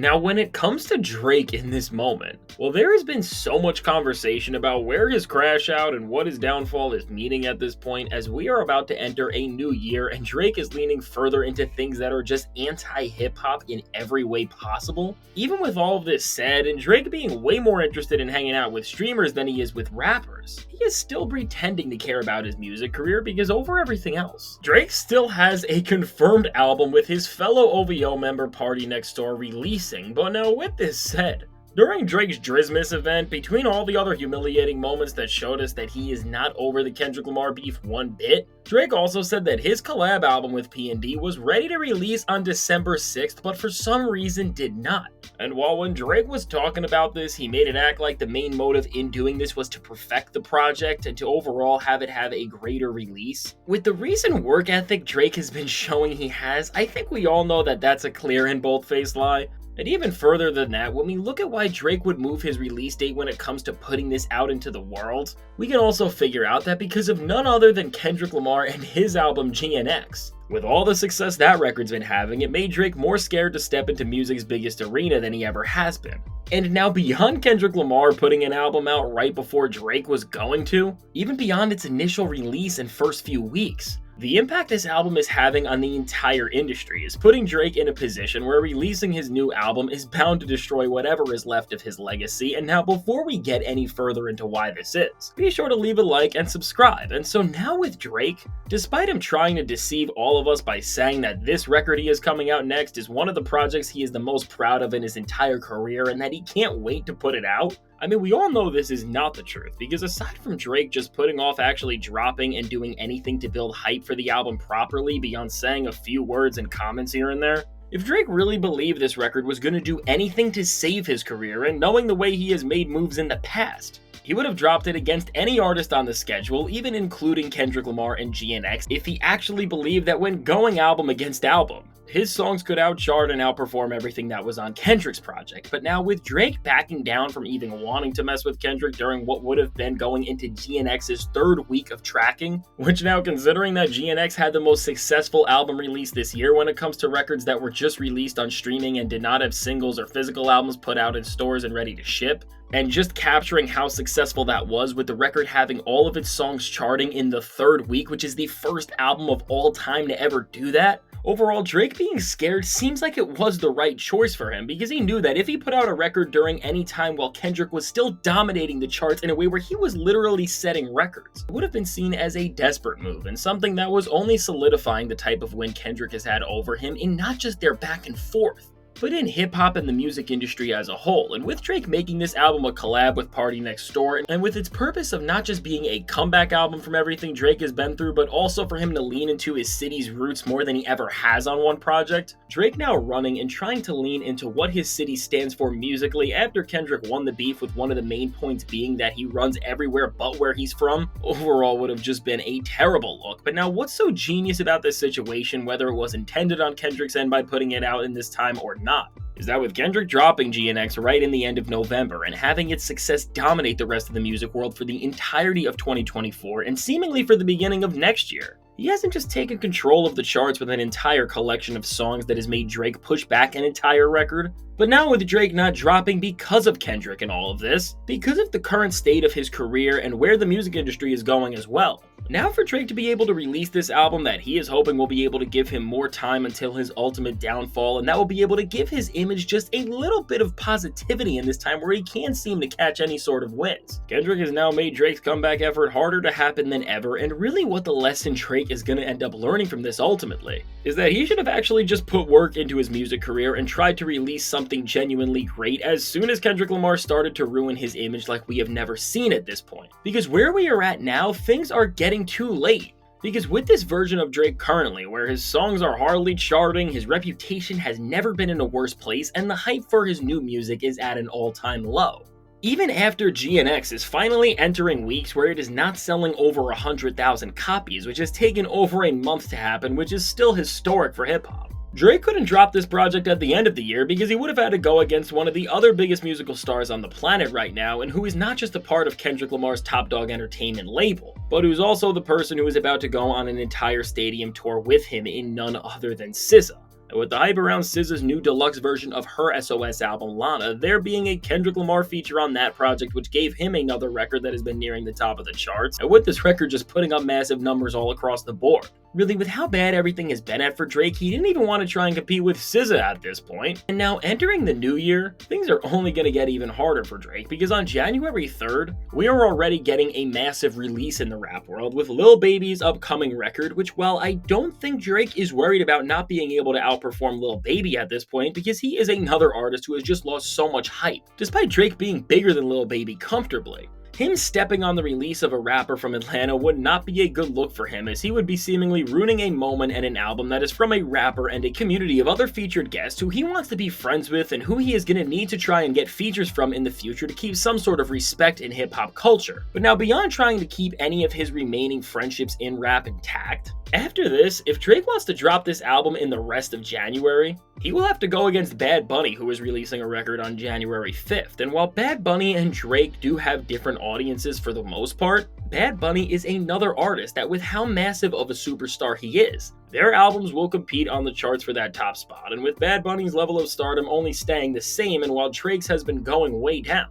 Now, when it comes to Drake in this moment, well, there has been so much conversation about where his crash out and what his downfall is meaning at this point, as we are about to enter a new year and Drake is leaning further into things that are just anti-hip hop in every way possible. Even with all of this said, and Drake being way more interested in hanging out with streamers than he is with rappers, he is still pretending to care about his music career because over everything else, Drake still has a confirmed album with his fellow OVO member Party Next Door releasing. But now, with this said, during Drake's Drizmas event, between all the other humiliating moments that showed us that he is not over the Kendrick Lamar beef one bit, Drake also said that his collab album with P&D was ready to release on December 6th, but for some reason did not. And while when Drake was talking about this, he made it act like the main motive in doing this was to perfect the project and to overall have it have a greater release. With the recent work ethic Drake has been showing he has, I think we all know that that's a clear and bold-faced lie. And even further than that, when we look at why Drake would move his release date when it comes to putting this out into the world, we can also figure out that because of none other than Kendrick Lamar and his album GNX. With all the success that record's been having, it made Drake more scared to step into music's biggest arena than he ever has been. And now beyond Kendrick Lamar putting an album out right before Drake was going to, even beyond its initial release and first few weeks, the impact this album is having on the entire industry is putting Drake in a position where releasing his new album is bound to destroy whatever is left of his legacy. And now, before we get any further into why this is, be sure to leave a like and subscribe. And so now with Drake, despite him trying to deceive all of us by saying that this record he is coming out next is one of the projects he is the most proud of in his entire career and that he can't wait to put it out, I mean, we all know this is not the truth, because aside from Drake just putting off actually dropping and doing anything to build hype for the album properly beyond saying a few words and comments here and there, if Drake really believed this record was going to do anything to save his career, and knowing the way he has made moves in the past, he would have dropped it against any artist on the schedule, even including Kendrick Lamar and GNX, if he actually believed that when going album against album, his songs could outchart and outperform everything that was on Kendrick's project. But now with Drake backing down from even wanting to mess with Kendrick during what would have been going into GNX's third week of tracking, which now considering that GNX had the most successful album release this year when it comes to records that were just released on streaming and did not have singles or physical albums put out in stores and ready to ship, and just capturing how successful that was with the record having all of its songs charting in the third week, which is the first album of all time to ever do that. Overall, Drake being scared seems like it was the right choice for him because he knew that if he put out a record during any time while Kendrick was still dominating the charts in a way where he was literally setting records, it would have been seen as a desperate move and something that was only solidifying the type of win Kendrick has had over him in not just their back and forth, but in hip-hop and the music industry as a whole. And with Drake making this album a collab with Party Next Door, and with its purpose of not just being a comeback album from everything Drake has been through, but also for him to lean into his city's roots more than he ever has on one project, Drake now running and trying to lean into what his city stands for musically after Kendrick won the beef, with one of the main points being that he runs everywhere but where he's from, overall would have just been a terrible look. But now what's so genius about this situation, whether it was intended on Kendrick's end by putting it out in this time or not, is that with Kendrick dropping GNX right in the end of November and having its success dominate the rest of the music world for the entirety of 2024 and seemingly for the beginning of next year, he hasn't just taken control of the charts with an entire collection of songs that has made Drake push back an entire record, but now with Drake not dropping because of Kendrick and all of this, because of the current state of his career and where the music industry is going as well. Now for Drake to be able to release this album that he is hoping will be able to give him more time until his ultimate downfall, and that will be able to give his image just a little bit of positivity in this time where he can't seem to catch any sort of wins. Kendrick has now made Drake's comeback effort harder to happen than ever, and really what the lesson Drake is going to end up learning from this ultimately is that he should have actually just put work into his music career and tried to release something genuinely great as soon as Kendrick Lamar started to ruin his image like we have never seen at this point. Because where we are at now, things are getting too late. Because with this version of Drake currently, where his songs are hardly charting, his reputation has never been in a worse place, and the hype for his new music is at an all-time low. Even after GNX is finally entering weeks where it is not selling over 100,000 copies, which has taken over a month to happen, which is still historic for hip-hop, Drake couldn't drop this project at the end of the year because he would have had to go against one of the other biggest musical stars on the planet right now, and who is not just a part of Kendrick Lamar's Top Dog Entertainment label, but who's also the person who is about to go on an entire stadium tour with him in none other than SZA. And with the hype around SZA's new deluxe version of her SOS album, Lana, there being a Kendrick Lamar feature on that project, which gave him another record that has been nearing the top of the charts, and with this record just putting up massive numbers all across the board. Really, with how bad everything has been for Drake, he didn't even want to try and compete with SZA at this point. And now, entering the new year, things are only going to get even harder for Drake, because on January 3rd, we are already getting a massive release in the rap world with Lil Baby's upcoming record, which, while I don't think Drake is worried about not being able to outperform Lil Baby at this point, because he is another artist who has just lost so much hype, despite Drake being bigger than Lil Baby comfortably. Him stepping on the release of a rapper from Atlanta would not be a good look for him, as he would be seemingly ruining a moment and an album that is from a rapper and a community of other featured guests who he wants to be friends with and who he is going to need to try and get features from in the future to keep some sort of respect in hip-hop culture. But now, beyond trying to keep any of his remaining friendships in rap intact, after this, if Drake wants to drop this album in the rest of January, he will have to go against Bad Bunny, who is releasing a record on January 5th. And while Bad Bunny and Drake do have different audiences for the most part, Bad Bunny is another artist that, with how massive of a superstar he is, their albums will compete on the charts for that top spot, and with Bad Bunny's level of stardom only staying the same, and while Drake's has been going way down.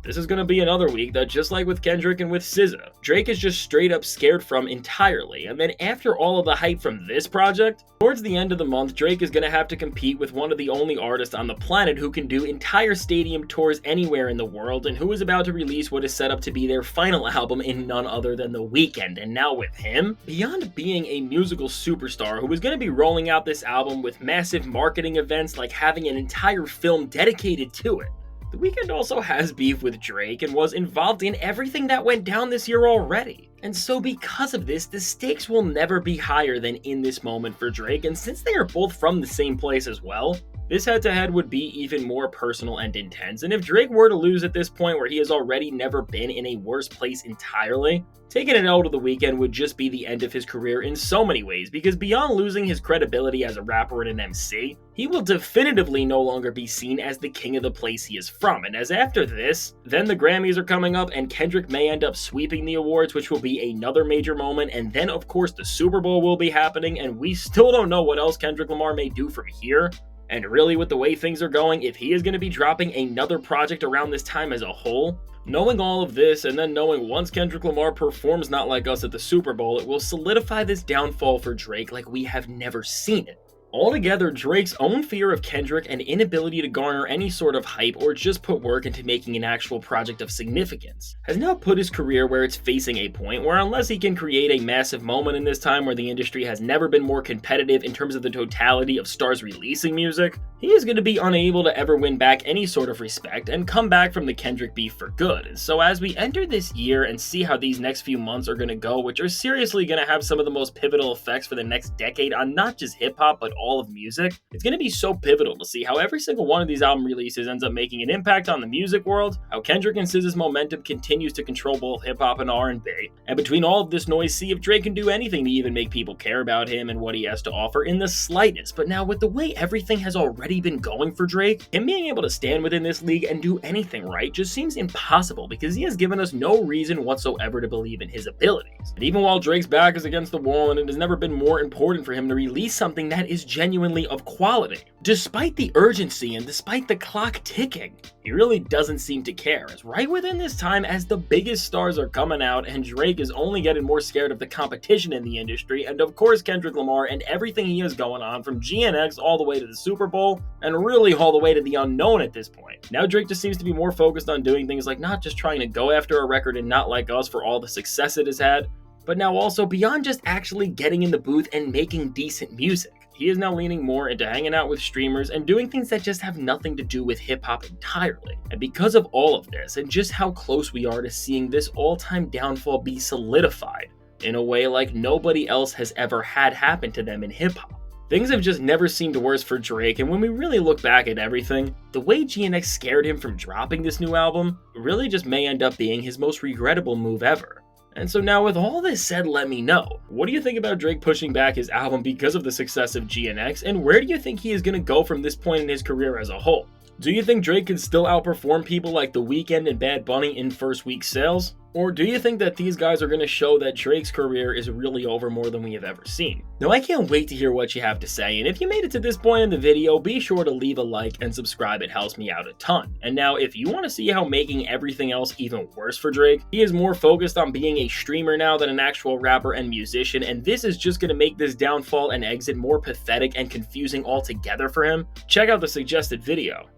This is going to be another week that, just like with Kendrick and with SZA, Drake is just straight up scared from entirely. And then after all of the hype from this project, towards the end of the month, Drake is going to have to compete with one of the only artists on the planet who can do entire stadium tours anywhere in the world, and who is about to release what is set up to be their final album in none other than The Weeknd. And now with him, beyond being a musical superstar who is going to be rolling out this album with massive marketing events like having an entire film dedicated to it, The Weeknd also has beef with Drake and was involved in everything that went down this year already. And so because of this, the stakes will never be higher than in this moment for Drake, and since they are both from the same place as well, this head-to-head would be even more personal and intense. And if Drake were to lose at this point where he has already never been in a worse place entirely, taking an L to The Weeknd would just be the end of his career in so many ways, because beyond losing his credibility as a rapper and an MC, he will definitively no longer be seen as the king of the place he is from. And as after this, then the Grammys are coming up and Kendrick may end up sweeping the awards, which will be another major moment, and then of course the Super Bowl will be happening, and we still don't know what else Kendrick Lamar may do from here. And really, with the way things are going, if he is going to be dropping another project around this time as a whole, knowing all of this, and then knowing once Kendrick Lamar performs Not Like Us at the Super Bowl, it will solidify this downfall for Drake like we have never seen it. Altogether, Drake's own fear of Kendrick and inability to garner any sort of hype or just put work into making an actual project of significance has now put his career where it's facing a point where, unless he can create a massive moment in this time where the industry has never been more competitive in terms of the totality of stars releasing music, he is going to be unable to ever win back any sort of respect and come back from the Kendrick beef for good. And so as we enter this year and see how these next few months are going to go, which are seriously going to have some of the most pivotal effects for the next decade on not just hip-hop but all of music, it's going to be so pivotal to see how every single one of these album releases ends up making an impact on the music world, how Kendrick and SZA's momentum continues to control both hip-hop and R&B, and between all of this noise, see if Drake can do anything to even make people care about him and what he has to offer in the slightest. But now, with the way everything has already been going for Drake, him being able to stand within this league and do anything right just seems impossible, because he has given us no reason whatsoever to believe in his abilities. And even while Drake's back is against the wall and it has never been more important for him to release something that is genuinely of quality, despite the urgency and despite the clock ticking, he really doesn't seem to care, as right within this time as the biggest stars are coming out and Drake is only getting more scared of the competition in the industry, and of course Kendrick Lamar and everything he has going on, from GNX all the way to the Super Bowl, and really all the way to the unknown at this point. Now Drake just seems to be more focused on doing things like not just trying to go after a record and Not Like Us for all the success it has had, but now also beyond just actually getting in the booth and making decent music. He is now leaning more into hanging out with streamers and doing things that just have nothing to do with hip-hop entirely. And because of all of this, and just how close we are to seeing this all-time downfall be solidified in a way like nobody else has ever had happen to them in hip-hop, things have just never seemed worse for Drake. And when we really look back at everything, the way GNX scared him from dropping this new album really just may end up being his most regrettable move ever. And so now, with all this said, let me know, what do you think about Drake pushing back his album because of the success of GNX, and where do you think he is going to go from this point in his career as a whole? Do you think Drake can still outperform people like The Weeknd and Bad Bunny in first week sales? Or do you think that these guys are going to show that Drake's career is really over more than we have ever seen? Now, I can't wait to hear what you have to say, and if you made it to this point in the video, be sure to leave a like and subscribe. It helps me out a ton. And now, if you want to see how making everything else even worse for Drake, he is more focused on being a streamer now than an actual rapper and musician, and this is just going to make this downfall and exit more pathetic and confusing altogether for him, check out the suggested video.